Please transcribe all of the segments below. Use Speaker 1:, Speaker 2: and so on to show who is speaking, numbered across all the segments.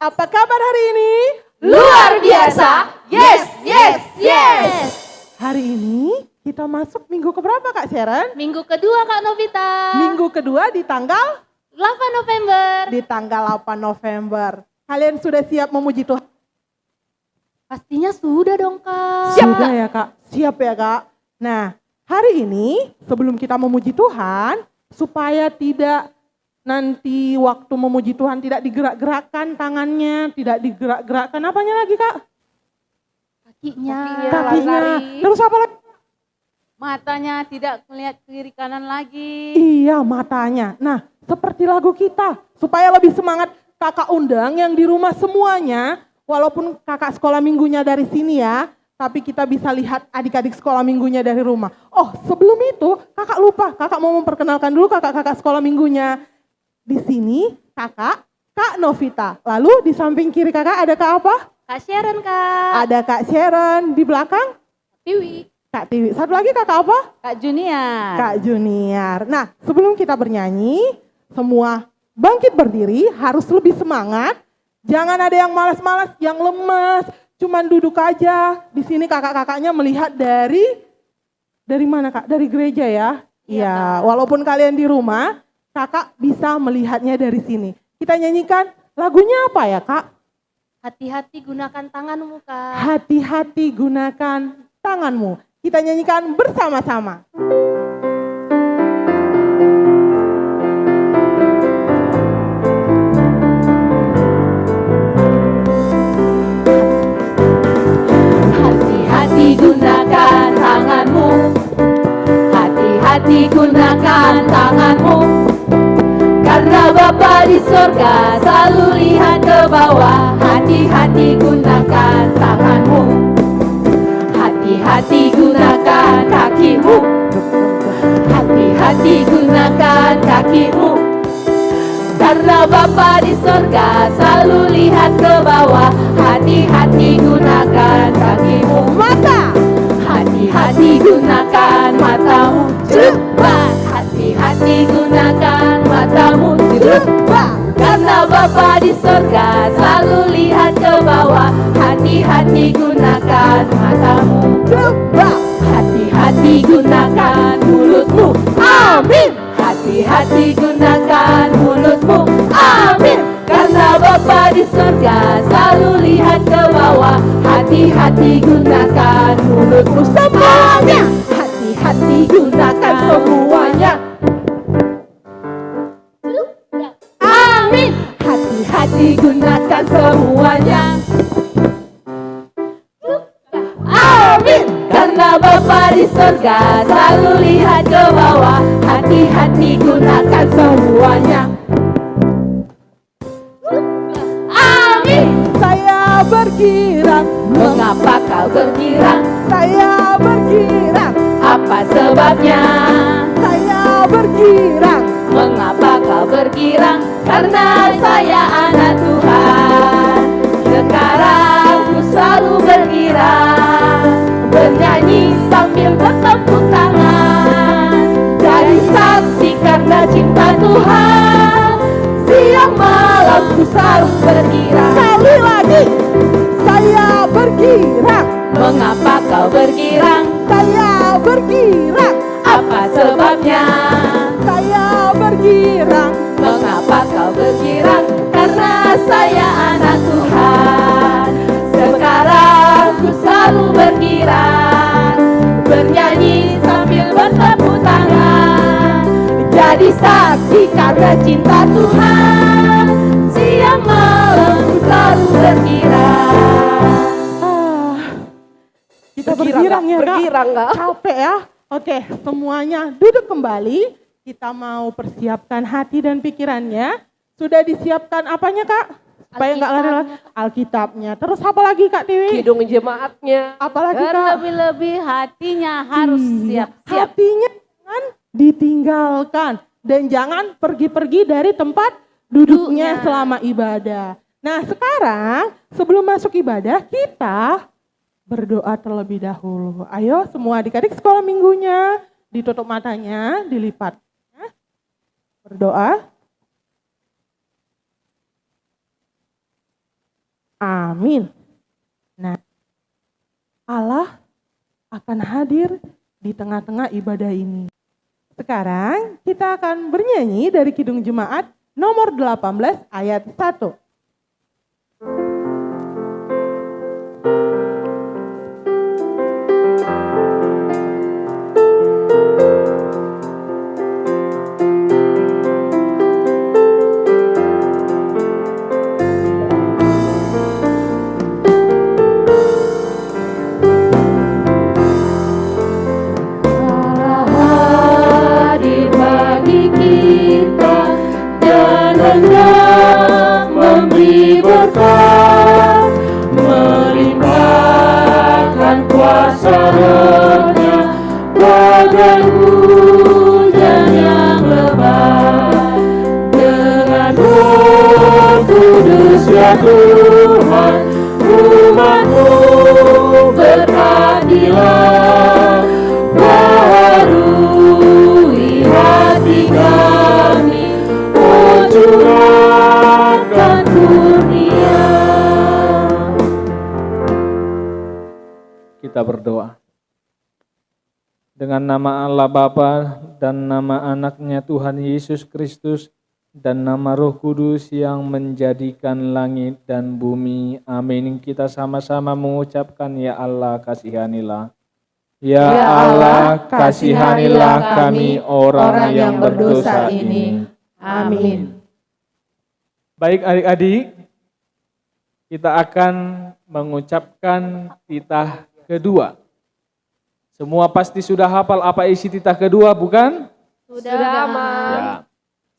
Speaker 1: Apa kabar hari ini?
Speaker 2: Luar biasa. Yes, yes, yes.
Speaker 1: Hari ini kita masuk minggu keberapa Kak Sharon?
Speaker 2: Minggu kedua Kak Novita.
Speaker 1: Minggu kedua di tanggal
Speaker 2: 8 November.
Speaker 1: Di tanggal 8 November. Kalian sudah siap memuji Tuhan?
Speaker 2: Pastinya sudah dong Kak.
Speaker 1: Sudah ya Kak? Siap ya Kak? Nah, hari ini sebelum kita memuji Tuhan, supaya tidak nanti waktu memuji Tuhan tidak digerak-gerakkan tangannya, tidak digerak-gerakkan apanya lagi Kak?
Speaker 2: Kakinya.
Speaker 1: Kakinya. Terus apa lagi?
Speaker 2: Matanya tidak melihat kiri kanan lagi.
Speaker 1: Iya, matanya. Nah, seperti lagu kita, supaya lebih semangat, kakak undang yang di rumah semuanya, walaupun kakak sekolah minggunya dari sini ya, tapi kita bisa lihat adik-adik sekolah minggunya dari rumah. Oh, sebelum itu kakak lupa, kakak mau memperkenalkan dulu kakak-kakak sekolah minggunya. Di sini kakak, Kak Novita. Lalu di samping kiri kakak ada Kak apa?
Speaker 2: Kak Sharon Kak.
Speaker 1: Ada Kak Sharon. Di belakang?
Speaker 2: Tiwi.
Speaker 1: Kak Tiwi. Satu lagi kakak apa?
Speaker 2: Kak Junior.
Speaker 1: Kak Junior. Nah, sebelum kita bernyanyi, semua bangkit berdiri, harus lebih semangat. Jangan ada yang malas-malas, yang lemas, cuman duduk aja. Di sini kakak-kakaknya melihat dari mana Kak? Dari gereja ya? Iya, walaupun kalian di rumah, kakak bisa melihatnya dari sini. Kita nyanyikan lagunya apa ya Kak?
Speaker 2: Hati-hati gunakan tanganmu Kak.
Speaker 1: Hati-hati gunakan tanganmu. Kita nyanyikan bersama-sama.
Speaker 2: Hati-hati gunakan tanganmu. Hati-hati gunakan tanganmu. Karena Bapa di sorga selalu lihat ke bawah. Hati-hati gunakan tanganmu. Hati-hati gunakan kakimu. Hati-hati gunakan kakimu. Karena Bapa di sorga selalu lihat ke bawah. Hati-hati gunakan kakimu.
Speaker 1: Mata.
Speaker 2: Hati-hati gunakan matamu. Cepat. Hati-hati gunakan matamu. Cepat. Karena Bapa di sorga selalu lihat ke bawah. Hati-hati gunakan matamu.
Speaker 1: Cepat.
Speaker 2: Hati-hati gunakan mulutmu. Amin. Hati-hati gunakan mulutmu. Amin. Karena Bapa di sorga selalu lihat ke bawah. Hati-hati gunakan mulutmu semuanya. Hati-hati gunakan semuanya. Amin. Hati-hati gunakan semuanya. Amin. Karena Bapa di sorga selalu lihat ke bawah. Hati-hati gunakan semuanya. Amin.
Speaker 1: Saya bergirang.
Speaker 2: Mengapa kau bergirang?
Speaker 1: Saya bergirang.
Speaker 2: Apa sebabnya?
Speaker 1: Saya bergirang.
Speaker 2: Mengapa kau bergirang? Karena saya anak Tuhan. Sekarang ku selalu bergirang, bernyanyi sambil bertepuk tangan. Jadi saksi karena cinta Tuhan. Siang malam ku selalu bergirang.
Speaker 1: Sekali lagi. Saya bergirang.
Speaker 2: Mengapa kau bergirang?
Speaker 1: Saya bergirang.
Speaker 2: Apa sebabnya?
Speaker 1: Saya bergirang.
Speaker 2: Mengapa kau bergirang? Karena saya anak Tuhan. Sekarang ku selalu bergirang, bernyanyi sambil bertepuk tangan. Jadi saksi karena cinta Tuhan. Siang malam ku selalu bergirang.
Speaker 1: Kita bergirang ya Kak?
Speaker 2: Bergirang nggak?
Speaker 1: Capek ya? Oke, semuanya duduk kembali. Kita mau persiapkan hati dan pikirannya. Sudah disiapkan apanya Kak? Supaya nggak lari-lari. Alkitabnya. Terus apa lagi Kak Tiwi?
Speaker 3: Kidung jemaatnya.
Speaker 1: Apalagi Kak?
Speaker 2: Terlebih-lebih hatinya harus
Speaker 1: Iya,
Speaker 2: siap-siap.
Speaker 1: hatinya jangan ditinggalkan. Dan jangan pergi-pergi dari tempat duduknya
Speaker 2: Duduknya.
Speaker 1: selama ibadah. Nah sekarang sebelum masuk ibadah kita berdoa terlebih dahulu. Ayo semua adik-adik sekolah minggunya ditutup matanya, dilipat. Berdoa. Amin. Nah, Allah akan hadir di tengah-tengah ibadah ini. Sekarang kita akan bernyanyi dari Kidung Jemaat nomor 18 ayat 1.
Speaker 3: Memberi berkat, melimpahkan kuasa Roh-Nya, bagai hujan yang lebat. Dengan Roh Kudus ya Tuhan, umat-Mu berkatilah, baharui hati kami, oh curahkan kurnia.
Speaker 4: Kita berdoa. Dengan nama Allah Bapa dan nama anaknya Tuhan Yesus Kristus dan nama Roh Kudus yang menjadikan langit dan bumi. Amin. Kita sama-sama mengucapkan, ya Allah kasihanilah. Ya Allah kasihanilah kami orang yang berdosa ini.
Speaker 3: Amin.
Speaker 4: Baik adik-adik, kita akan mengucapkan titah kedua. Semua pasti sudah hafal apa isi titah kedua, bukan?
Speaker 2: Sudah, Mam.
Speaker 4: Ya.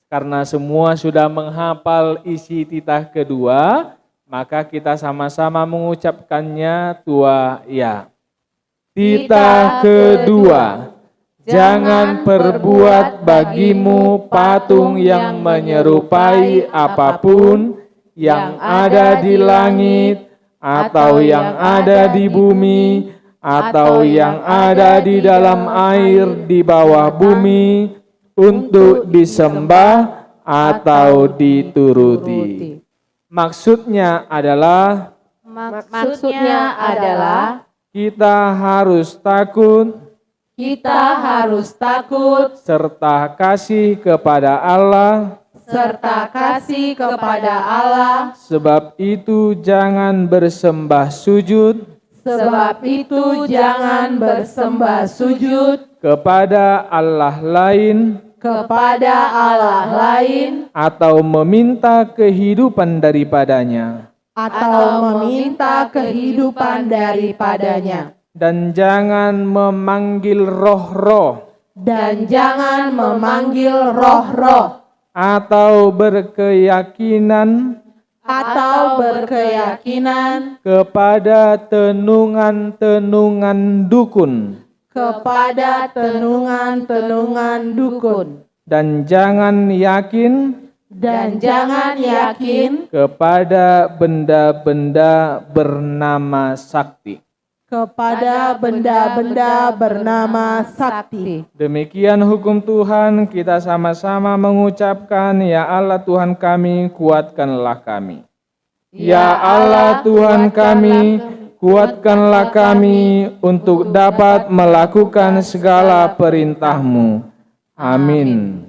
Speaker 4: Karena semua sudah menghafal isi titah kedua, maka kita sama-sama mengucapkannya tua ya. Titah kedua. Jangan perbuat bagimu patung yang menyerupai apapun yang ada di langit atau yang ada di bumi atau yang ada di dalam air di bawah bumi untuk disembah atau dituruti. Maksudnya adalah kita harus takut serta kasih kepada Allah. Sebab itu jangan bersembah sujud kepada Allah lain atau meminta kehidupan daripadanya. Dan jangan memanggil roh-roh atau berkeyakinan kepada tenungan-tenungan dukun. Dan jangan yakin kepada benda-benda bernama sakti. Demikian hukum Tuhan, kita sama-sama mengucapkan, ya Allah Tuhan kami, kuatkanlah kami. Ya Allah Tuhan kami, kuatkanlah kami untuk dapat melakukan segala perintah-Mu. Amin.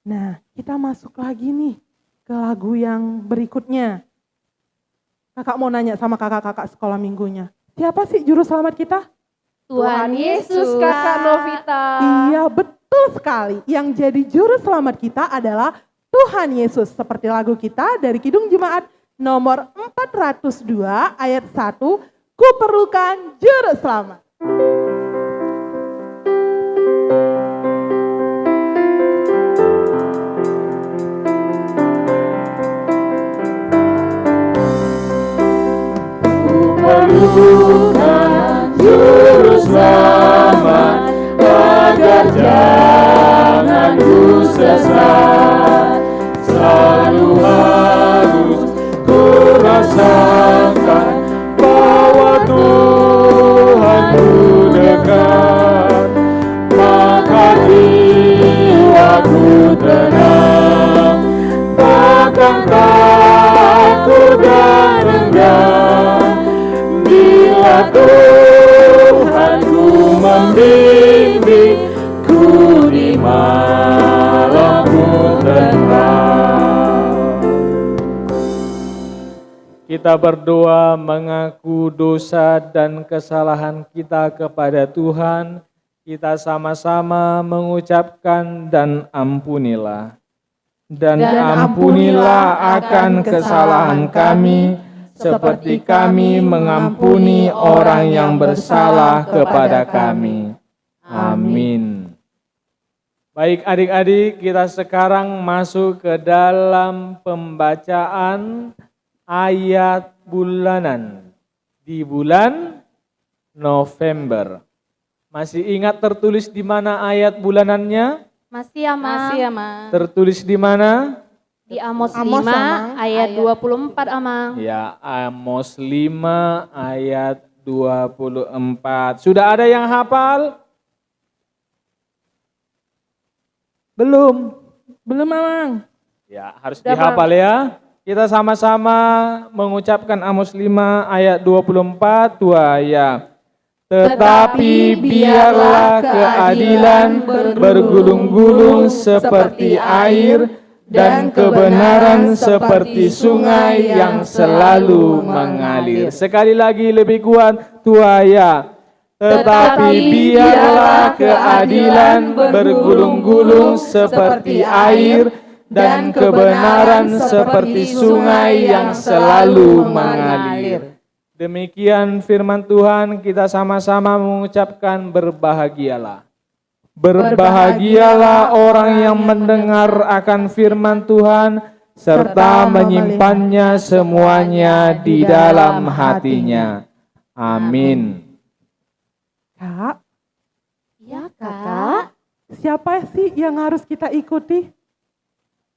Speaker 1: Nah, kita masuk lagi nih ke lagu yang berikutnya. Kakak mau nanya sama kakak-kakak sekolah minggunya. Siapa sih juru selamat kita?
Speaker 2: Tuhan Yesus, Kakak Novita.
Speaker 1: Iya, betul sekali. Yang jadi juru selamat kita adalah Tuhan Yesus. Seperti lagu kita dari Kidung Jemaat nomor 402 ayat 1. Ku perlukan juru selamat.
Speaker 3: Perlukan juru selamat agar jangan ku sesat. Selalu harus ku rasakan bahwa Tuhan ku dekat. Maka jiwaku tenang, takkan takut dan rendah. Tuhanku membimbingku di malam pun terang.
Speaker 4: Kita berdoa mengaku dosa dan kesalahan kita kepada Tuhan. Kita sama-sama mengucapkan dan ampunilah. Dan ampunilah akan kesalahan kami, seperti kami mengampuni orang yang bersalah kepada kami. Amin. Baik adik-adik, kita sekarang masuk ke dalam pembacaan ayat bulanan di bulan November. Masih ingat tertulis di mana ayat bulanannya?
Speaker 2: Masih ya, Ma.
Speaker 4: Tertulis di mana?
Speaker 2: Di Amos 5
Speaker 1: Amang.
Speaker 2: ayat 24, Amang.
Speaker 4: Ya, Amos 5 ayat 24. Sudah ada yang hafal? Belum?
Speaker 1: Belum, Mamang.
Speaker 4: Ya, harus dihafal ya. Kita sama-sama mengucapkan Amos 5 ayat 24, ya. Tetapi biarlah keadilan bergulung-gulung seperti air dan kebenaran seperti sungai yang selalu mengalir. Sekali lagi lebih kuat, ya. Tetapi biarlah keadilan bergulung-gulung seperti air dan kebenaran seperti sungai yang selalu mengalir. Demikian firman Tuhan, kita sama-sama mengucapkan berbahagialah. Berbahagialah orang yang mendengar akan firman Tuhan, serta menyimpannya semuanya di dalam hatinya. Amin.
Speaker 1: Kak,
Speaker 2: Iya, Kak.
Speaker 1: siapa sih yang harus kita ikuti?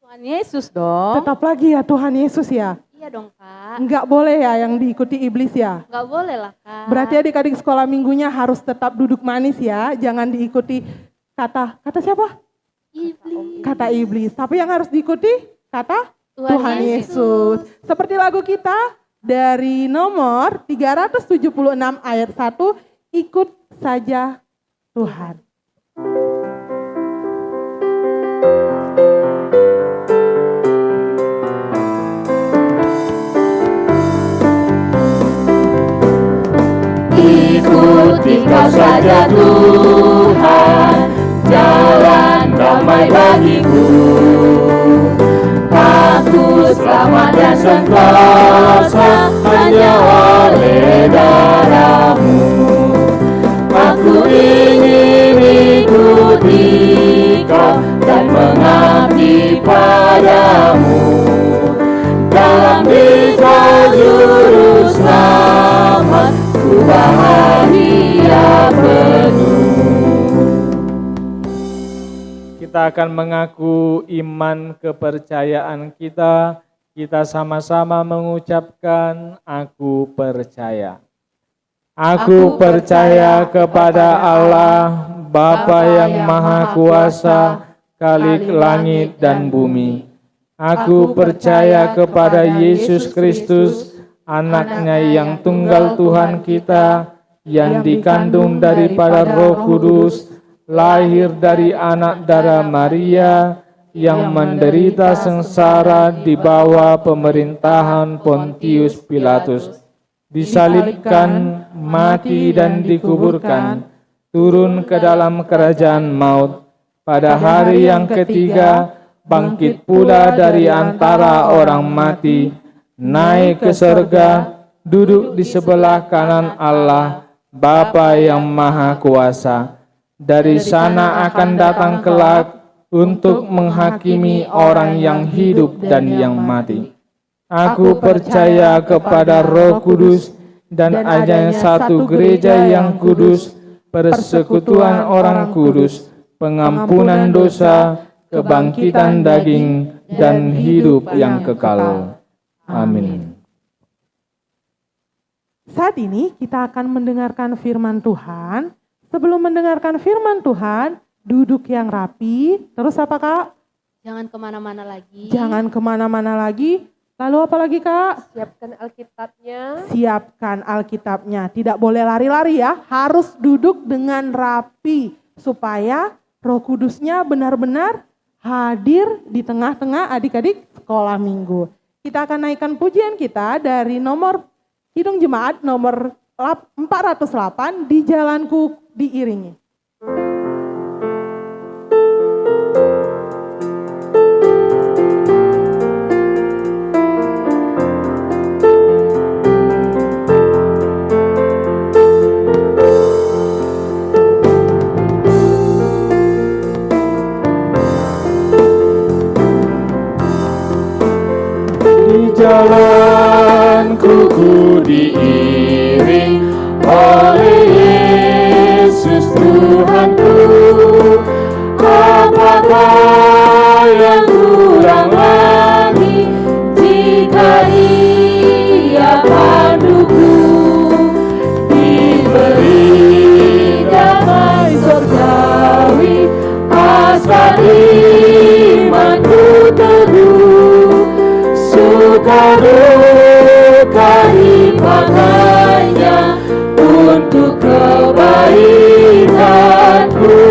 Speaker 2: Tuhan Yesus dong.
Speaker 1: Tetap lagi ya Tuhan Yesus ya.
Speaker 2: Iya dong, Kak.
Speaker 1: Enggak boleh ya yang diikuti iblis ya.
Speaker 2: Enggak boleh lah, Kak.
Speaker 1: Berarti adik-adik sekolah minggunya harus tetap duduk manis ya. Jangan diikuti kata siapa?
Speaker 2: Iblis.
Speaker 1: Kata iblis. Tapi yang harus diikuti kata
Speaker 2: Tuhan
Speaker 1: Tuhan
Speaker 2: Yesus.
Speaker 1: Yesus. Seperti lagu kita dari nomor 376 ayat 1, ikut saja Tuhan.
Speaker 3: Ikuti kau saja Tuhan, jalan damai bagiku. Aku selamat dan sentosa hanya oleh darah-Mu. Aku ingin ikuti Kau dan mengabdi padamu. Dalam Dikau juru selamat, ku bahagia penuh.
Speaker 4: Kita akan mengaku iman kepercayaan kita. Kita sama-sama mengucapkan aku percaya. Aku percaya kepada Allah, Bapa yang Maha Kuasa, Khalik langit dan bumi. Aku percaya kepada Yesus Kristus, Anaknya yang tunggal Tuhan kita, yang dikandung daripada Roh Kudus, lahir dari anak darah Maria, yang menderita sengsara di bawah pemerintahan Pontius Pilatus, disalibkan, mati dan dikuburkan, turun ke dalam kerajaan maut, pada hari yang ketiga bangkit pula dari antara orang mati, naik ke surga, duduk di sebelah kanan Allah, Bapa yang Maha Kuasa. Dari sana akan datang kelak untuk menghakimi orang yang hidup dan yang mati. Aku percaya kepada Roh Kudus dan adanya satu gereja yang kudus, persekutuan orang kudus, pengampunan dosa, kebangkitan daging, dan hidup yang kekal. Amin.
Speaker 1: Saat ini kita akan mendengarkan firman Tuhan. Sebelum mendengarkan firman Tuhan, duduk yang rapi. Terus apa Kak?
Speaker 2: Jangan kemana-mana lagi.
Speaker 1: Jangan kemana-mana lagi. Lalu apa lagi Kak?
Speaker 3: Siapkan Alkitabnya.
Speaker 1: Siapkan Alkitabnya. Tidak boleh lari-lari ya, harus duduk dengan rapi supaya Roh Kudusnya benar-benar hadir di tengah-tengah adik-adik sekolah minggu. Kita akan naikkan pujian kita dari nomor Kidung Jemaat nomor 408, Di Jalanku Diiringi.
Speaker 3: Jalanku ku diiring oleh Yesus Tuhanku. Apakah yang kurang lagi jika Ia panduku? Diberi damai surgawi, asa imanku teguh. Suka duka dipakainya untuk kebaikanku.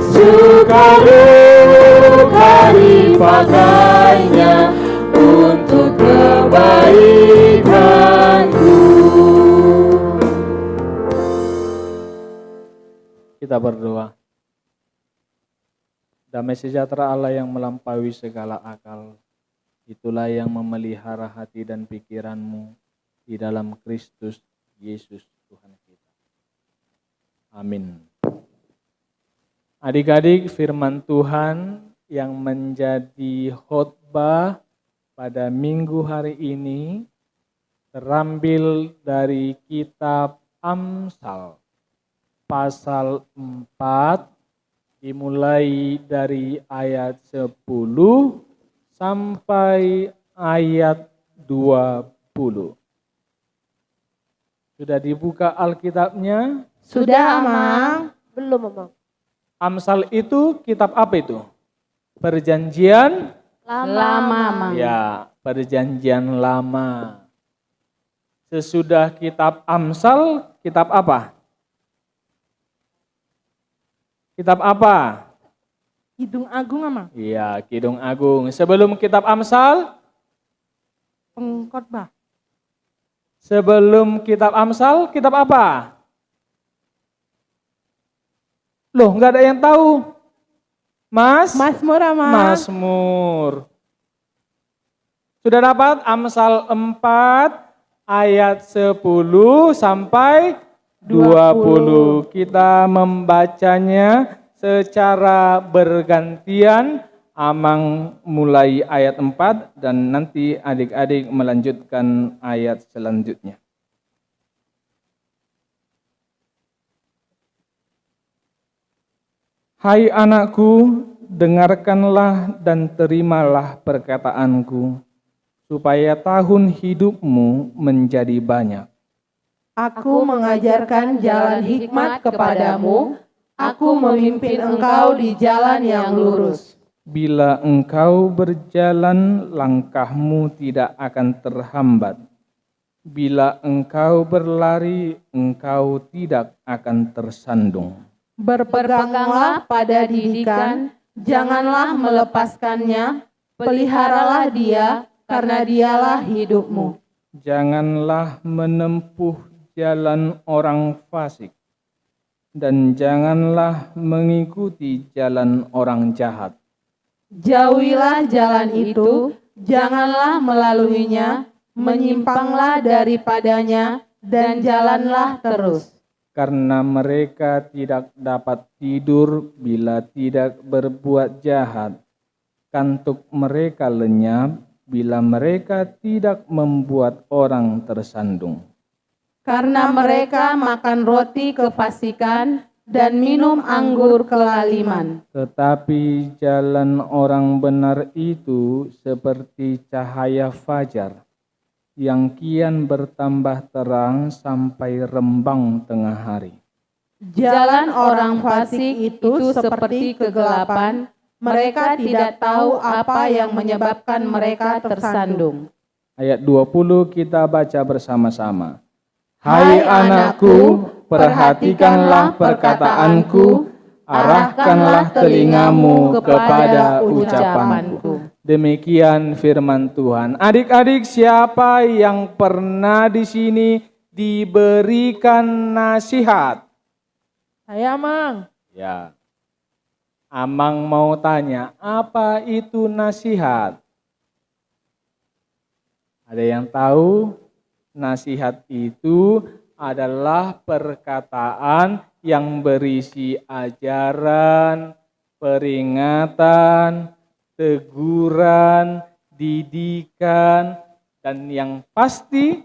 Speaker 3: Suka duka dipakainya untuk kebaikanku.
Speaker 4: Kita berdoa. Damai sejahtera Allah yang melampaui segala akal, itulah yang memelihara hati dan pikiranmu di dalam Kristus Yesus Tuhan kita. Amin. Adik-adik, firman Tuhan yang menjadi khotbah pada minggu hari ini terambil dari kitab Amsal pasal 4 dimulai dari ayat 10 sampai ayat 20. Sudah dibuka Alkitabnya?
Speaker 1: Sudah, Amang.
Speaker 3: Belum, Amang.
Speaker 4: Amsal itu kitab apa itu? Perjanjian
Speaker 2: Lama.
Speaker 4: Ya, perjanjian lama. Sesudah kitab Amsal, kitab apa? Kitab apa?
Speaker 1: Kidung Agung, Amang.
Speaker 4: Iya, Kidung Agung. Sebelum kitab Amsal?
Speaker 1: Pengkhotbah.
Speaker 4: Sebelum kitab Amsal, kitab apa? Loh, nggak ada yang tahu.
Speaker 1: Mazmur, Amang.
Speaker 4: Mazmur. Sudah dapat Amsal 4 ayat 10 sampai 20. Kita membacanya secara bergantian. Amang mulai ayat 4 dan nanti adik-adik melanjutkan ayat selanjutnya. Hai anakku, dengarkanlah dan terimalah perkataanku, supaya tahun hidupmu menjadi banyak.
Speaker 1: Aku mengajarkan jalan hikmat kepadamu, aku memimpin engkau di jalan yang lurus.
Speaker 4: Bila engkau berjalan, langkahmu tidak akan terhambat. Bila engkau berlari, engkau tidak akan tersandung.
Speaker 1: Berpeganglah pada didikan, janganlah melepaskannya, peliharalah dia, karena dialah hidupmu.
Speaker 4: Janganlah menempuh jalan orang fasik, dan janganlah mengikuti jalan orang jahat.
Speaker 1: Jauhilah jalan itu, janganlah melaluinya, menyimpanglah daripadanya, dan jalanlah terus.
Speaker 4: Karena mereka tidak dapat tidur bila tidak berbuat jahat. Kantuk mereka lenyap bila mereka tidak membuat orang tersandung.
Speaker 1: Karena mereka makan roti kefasikan dan minum anggur kelaliman.
Speaker 4: Tetapi jalan orang benar itu seperti cahaya fajar, yang kian bertambah terang sampai rembang tengah hari.
Speaker 1: Jalan orang fasik itu seperti kegelapan,
Speaker 2: Mereka tidak tahu apa yang menyebabkan mereka tersandung.
Speaker 4: Ayat 20 kita baca bersama-sama. Hai anakku, perhatikanlah perkataanku, arahkanlah telingamu kepada ucapanku. Demikian firman Tuhan. Adik-adik, siapa yang pernah di sini diberikan nasihat?
Speaker 1: Saya, Mang.
Speaker 4: Ya. Amang mau tanya, apa itu nasihat? Ada yang tahu? Nasihat itu adalah perkataan yang berisi ajaran, peringatan, teguran, didikan, dan yang pasti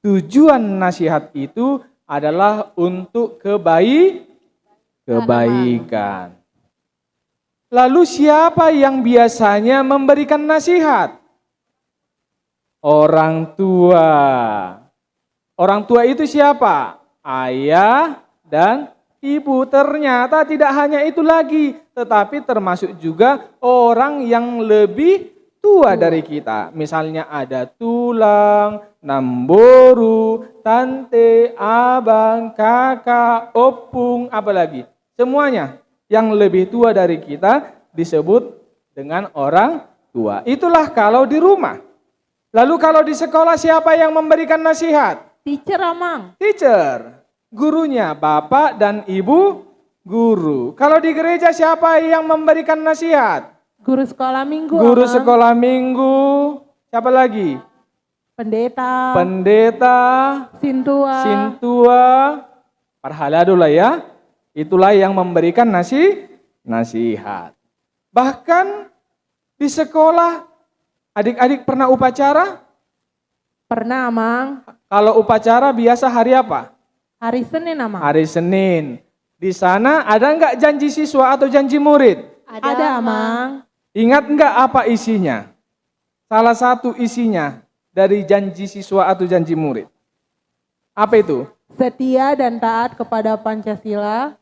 Speaker 4: tujuan nasihat itu adalah untuk kebaikan. Lalu siapa yang biasanya memberikan nasihat? Orang tua. Orang tua itu siapa? Ayah dan ibu. Ternyata tidak hanya itu lagi, tetapi termasuk juga orang yang lebih tua dari kita. Misalnya ada tulang, namboru, tante, abang, kakak, opung, apalagi. Semuanya yang lebih tua dari kita disebut dengan orang tua. Itulah kalau di rumah. Lalu kalau di sekolah siapa yang memberikan nasihat?
Speaker 1: Teacher, Amang.
Speaker 4: Teacher. Gurunya bapak dan ibu guru. Kalau di gereja siapa yang memberikan nasihat?
Speaker 1: Guru sekolah minggu,
Speaker 4: Guru
Speaker 1: Amang.
Speaker 4: sekolah minggu. Siapa lagi?
Speaker 1: Pendeta.
Speaker 4: Pendeta.
Speaker 1: Sintua.
Speaker 4: Sintua. Parhala dulu ya. Itulah yang memberikan nasihat. Bahkan di sekolah, adik-adik pernah upacara?
Speaker 1: Pernah, Amang.
Speaker 4: Kalau upacara biasa hari apa?
Speaker 1: Hari Senin, Amang.
Speaker 4: Hari Senin. Di sana ada nggak janji siswa atau janji murid?
Speaker 1: Ada, Amang.
Speaker 4: Ingat nggak apa isinya? Salah satu isinya dari janji siswa atau janji murid. Apa itu?
Speaker 1: Setia dan taat kepada Pancasila.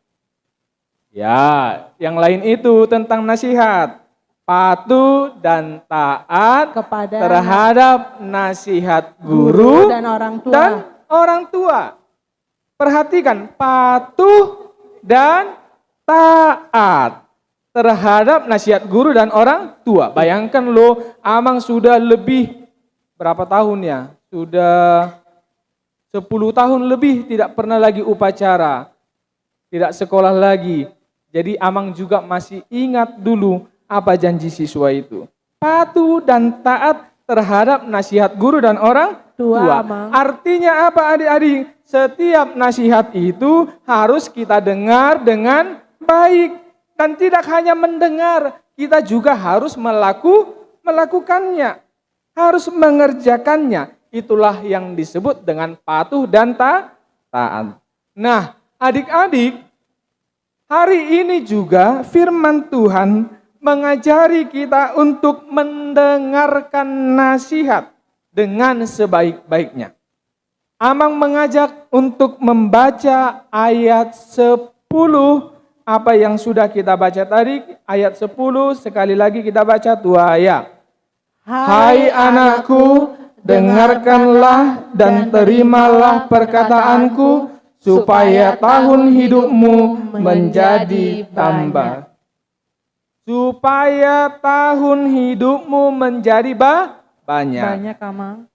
Speaker 4: Ya, yang lain itu tentang nasihat. Patuh dan taat
Speaker 1: Kepada
Speaker 4: terhadap nasihat guru
Speaker 1: dan orang tua.
Speaker 4: dan orang tua. Perhatikan, patuh dan taat terhadap nasihat guru dan orang tua. Bayangkan loh, Amang sudah lebih berapa tahun ya? Sudah 10 tahun lebih tidak pernah lagi upacara. Tidak sekolah lagi. Jadi Amang juga masih ingat dulu apa janji siswa itu. Patuh dan taat terhadap nasihat guru dan orang tua.
Speaker 1: Amang.
Speaker 4: Artinya apa adik-adik? Setiap nasihat itu harus kita dengar dengan baik. Dan tidak hanya mendengar, kita juga harus melakukannya. Harus mengerjakannya. Itulah yang disebut dengan patuh dan taat. Nah, adik-adik, hari ini juga firman Tuhan mengajari kita untuk mendengarkan nasihat dengan sebaik-baiknya. Amang mengajak untuk membaca ayat 10, apa yang sudah kita baca tadi, ayat 10, sekali lagi kita baca 2 ayat. Hai anakku, dengarkanlah dan terimalah perkataanku, supaya tahun hidupmu menjadi tambah. Supaya tahun hidupmu menjadi banyak.
Speaker 1: Banyak, Amang.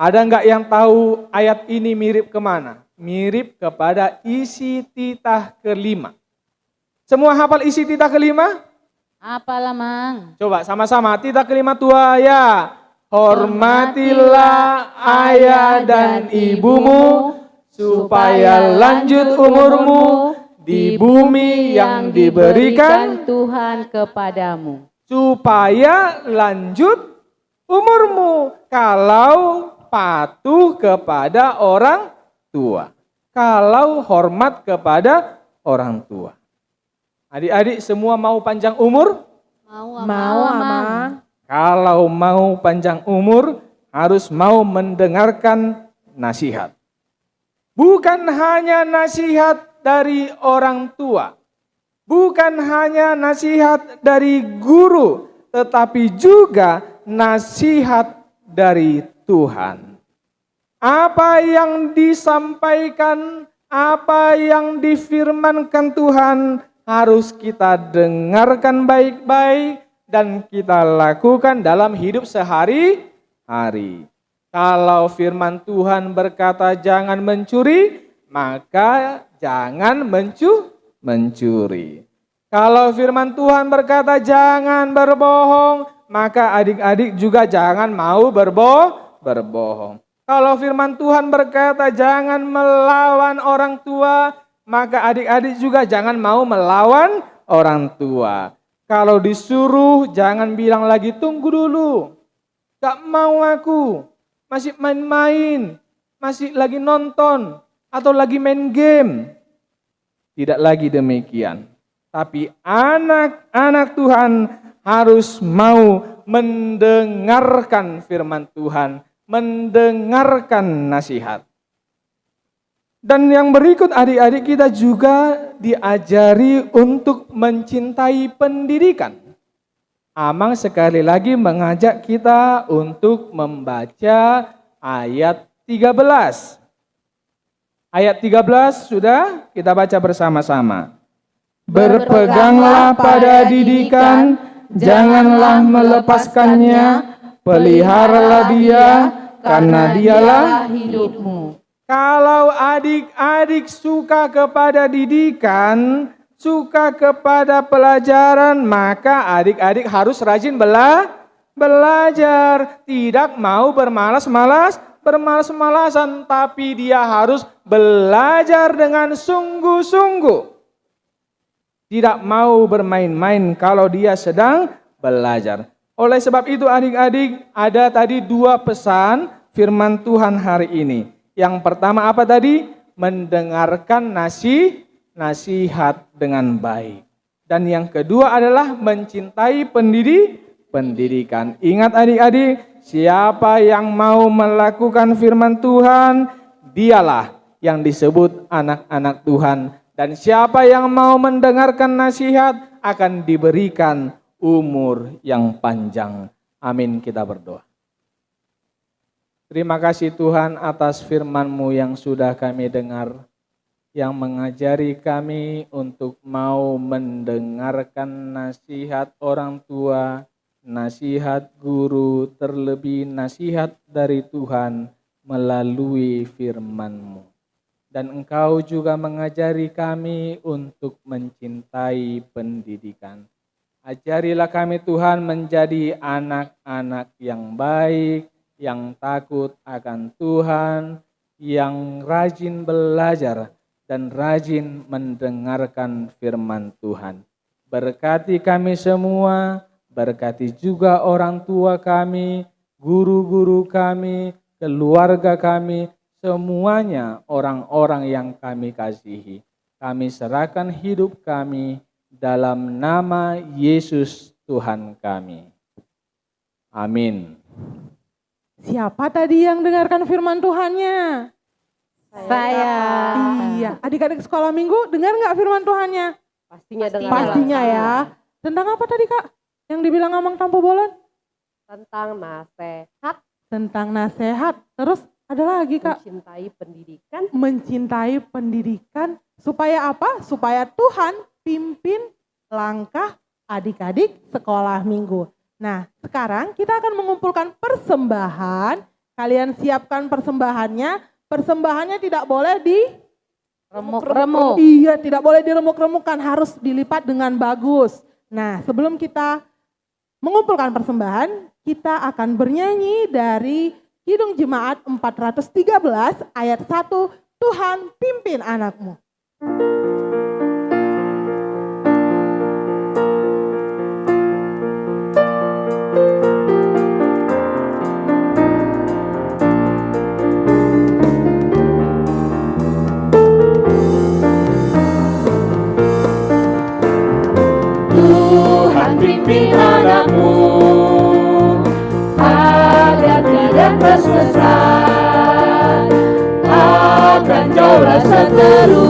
Speaker 4: Ada enggak yang tahu ayat ini mirip kemana? Mirip kepada isi titah kelima. Semua hafal isi titah kelima?
Speaker 2: Apalah, Mang?
Speaker 4: Coba sama-sama, titah kelima 2 ayat. Hormatilah ayah dan ibumu, supaya lanjut umurmu di bumi yang diberikan
Speaker 2: Tuhan kepadamu.
Speaker 4: supaya lanjut umurmu kalau patuh kepada orang tua, kalau hormat kepada orang tua. Adik-adik semua mau panjang umur?
Speaker 2: Mau,
Speaker 1: Amang.
Speaker 4: Kalau mau panjang umur harus mau mendengarkan nasihat. Bukan hanya nasihat dari orang tua. Bukan hanya nasihat dari guru, tetapi juga nasihat dari Tuhan. Apa yang disampaikan, apa yang difirmankan Tuhan harus kita dengarkan baik-baik dan kita lakukan dalam hidup sehari-hari. Kalau firman Tuhan berkata jangan mencuri, maka jangan mencuri. Kalau firman Tuhan berkata jangan berbohong, maka adik-adik juga jangan mau berbohong. Kalau firman Tuhan berkata jangan melawan orang tua, maka adik-adik juga jangan mau melawan orang tua. Kalau disuruh jangan bilang lagi tunggu dulu, gak mau aku, masih main-main, masih lagi nonton, atau lagi main game. Tidak lagi demikian. Tapi anak-anak Tuhan harus mau mendengarkan firman Tuhan, mendengarkan nasihat. Dan yang berikut adik-adik kita juga diajari untuk mencintai pendidikan. Amang sekali lagi mengajak kita untuk membaca ayat 13. Ayat 13 sudah kita baca bersama-sama. Berpeganglah pada didikan, janganlah melepaskannya, peliharalah dia, karena dialah hidupmu. Kalau adik-adik suka kepada didikan, suka kepada pelajaran, maka adik-adik harus rajin belajar. Tidak mau bermalas-malasan, tapi dia harus belajar dengan sungguh-sungguh. Tidak mau bermain-main kalau dia sedang belajar. Oleh sebab itu adik-adik, ada tadi 2 pesan firman Tuhan hari ini. Yang pertama apa tadi? Mendengarkan nasihat dengan baik. Dan yang kedua adalah mencintai pendidikan. Ingat adik-adik, siapa yang mau melakukan firman Tuhan, dialah yang disebut anak-anak Tuhan. Dan siapa yang mau mendengarkan nasihat akan diberikan umur yang panjang. Amin, kita berdoa. Terima kasih Tuhan atas firman-Mu yang sudah kami dengar, yang mengajari kami untuk mau mendengarkan nasihat orang tua, nasihat guru, terlebih nasihat dari Tuhan melalui firman-Mu. Dan Engkau juga mengajari kami untuk mencintai pendidikan. Ajarilah kami Tuhan menjadi anak-anak yang baik, yang takut akan Tuhan, yang rajin belajar dan rajin mendengarkan firman Tuhan. Berkati kami semua, berkati juga orang tua kami, guru-guru kami, keluarga kami, semuanya orang-orang yang kami kasihi. Kami serahkan hidup kami dalam nama Yesus Tuhan kami. Amin.
Speaker 1: Siapa tadi yang dengarkan firman Tuhannya?
Speaker 2: Saya.
Speaker 1: Iya, adik-adik sekolah minggu dengar nggak firman Tuhannya?
Speaker 3: Pastinya dengar.
Speaker 1: Pastinya ya. Tentang apa tadi Kak? Yang dibilang Amang Tampo Bolon?
Speaker 3: Tentang nasihat.
Speaker 1: Tentang nasihat. Terus ada lagi Kak?
Speaker 3: Mencintai pendidikan.
Speaker 1: Mencintai pendidikan. Supaya apa? Supaya Tuhan pimpin langkah adik-adik sekolah minggu. Nah, sekarang kita akan mengumpulkan persembahan. Kalian siapkan persembahannya. Persembahannya tidak boleh
Speaker 2: Remuk-remuk.
Speaker 1: Iya, tidak boleh diremuk-remukkan, harus dilipat dengan bagus. Nah, sebelum kita mengumpulkan persembahan, kita akan bernyanyi dari Kidung Jemaat 413 ayat 1, Tuhan pimpin anakmu.
Speaker 3: Tuhan pimpin anakmu agar tidak tersesat, akan jauh rasa teru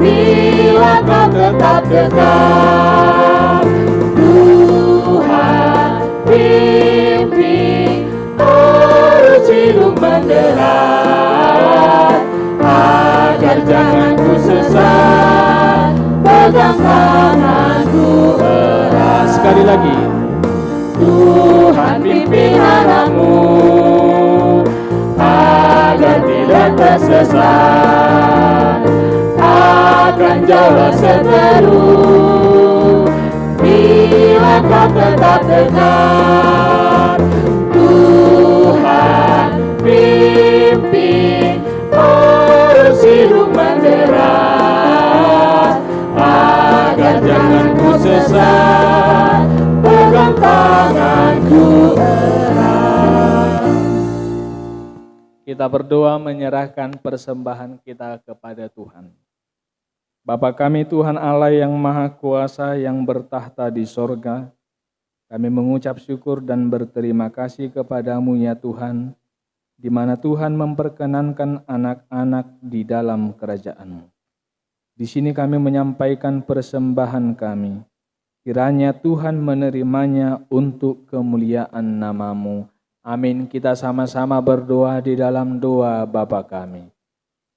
Speaker 3: bila bila kau tetap dekat. Tuhan pimpin arus hidup menderat, agar jangan ku sesat, pegang tanganku erat.
Speaker 4: Sekali lagi.
Speaker 3: Tuhan pimpin anakmu agar tidak tersesat, akan jauh seteru bila kau tetap dekat. Tuhan pimpin arus hidup menderat, agar jangan ku sesat, pegang tanganku erat.
Speaker 4: Kita berdoa menyerahkan persembahan kita kepada Tuhan. Bapa kami Tuhan Allah yang Maha Kuasa yang bertahta di sorga, kami mengucap syukur dan berterima kasih kepadamu ya Tuhan, di mana Tuhan memperkenankan anak-anak di dalam kerajaan-Mu. Di sini kami menyampaikan persembahan kami, kiranya Tuhan menerimanya untuk kemuliaan nama-Mu. Amin. Kita sama-sama berdoa di dalam doa Bapa kami.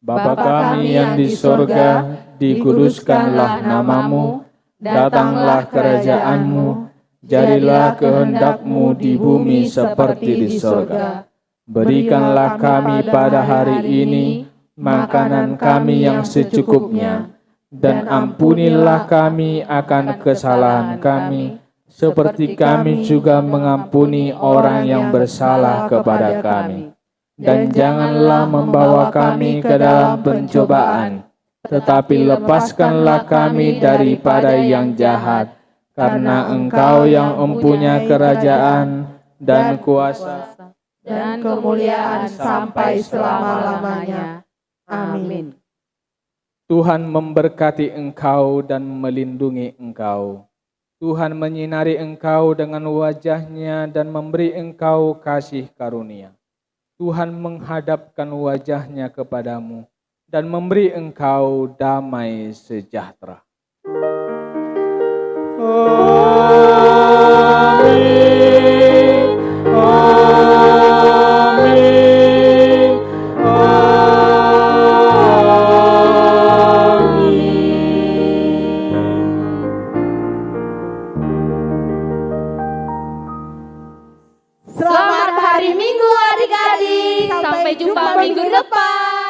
Speaker 4: Bapa kami yang di sorga, dikuduskanlah nama-Mu, datanglah kerajaan-Mu, jadilah kehendak-Mu di bumi seperti di sorga. Berikanlah kami pada hari ini makanan kami yang secukupnya, dan ampunilah kami akan kesalahan kami, seperti kami juga mengampuni orang yang bersalah kepada kami. Dan janganlah membawa kami ke dalam pencobaan, tetapi lepaskanlah kami daripada yang jahat, karena Engkau yang mempunyai kerajaan dan kuasa
Speaker 2: dan kemuliaan sampai selama-lamanya. Amin.
Speaker 4: Tuhan memberkati engkau dan melindungi engkau. Tuhan menyinari engkau dengan wajah-Nya dan memberi engkau kasih karunia. Tuhan menghadapkan wajah-Nya kepadamu dan memberi engkau damai sejahtera. Amin. Amin.
Speaker 2: Selamat hari Minggu adik-adik. Sampai jumpa minggu depan.